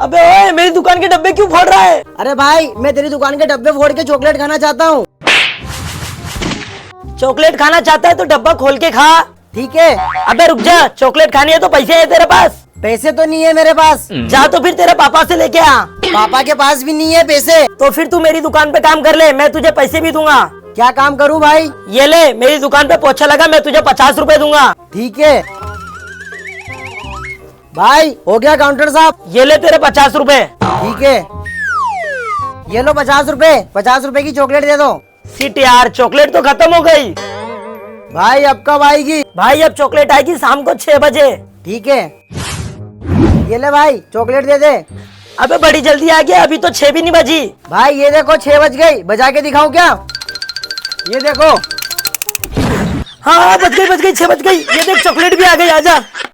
अबे ओए, मेरी दुकान के डब्बे क्यों फोड़ रहा है? अरे भाई, मैं तेरी दुकान के डब्बे फोड़ के चॉकलेट खाना चाहता हूँ। चॉकलेट खाना चाहता है तो डब्बा खोल के खा। ठीक है। अबे रुक जा, चॉकलेट खानी है तो पैसे है तेरे पास? पैसे तो नहीं है मेरे पास। जा तो फिर तेरे पापा से लेके आ। पापा के पास भी नहीं है पैसे। तो फिर तू मेरी दुकान पे काम कर ले, मैं तुझे पैसे भी दूंगा। क्या काम करूँ भाई? ये ले, मेरी दुकान पे पोछा लगा, मैं तुझे 50 रुपए दूंगा। ठीक है भाई, हो गया काउंटर साहब। ये ले तेरे 50 रुपए। ठीक है, ये लो 50 रुपए। 50 रुपए की चॉकलेट दे दो। सिट यार, चॉकलेट तो खत्म हो गई। भाई अब कब आएगी? भाई अब चॉकलेट आएगी शाम को 6 बजे। ठीक है, ये ले भाई चॉकलेट दे दे। अबे बड़ी जल्दी आ गया, अभी तो 6 भी नहीं बजी। भाई ये देखो 6 बज गई। बजा के दिखाऊं क्या? ये देखो। हाँ बज गई 6 बज गई। ये देख चॉकलेट भी आ गई, आजा।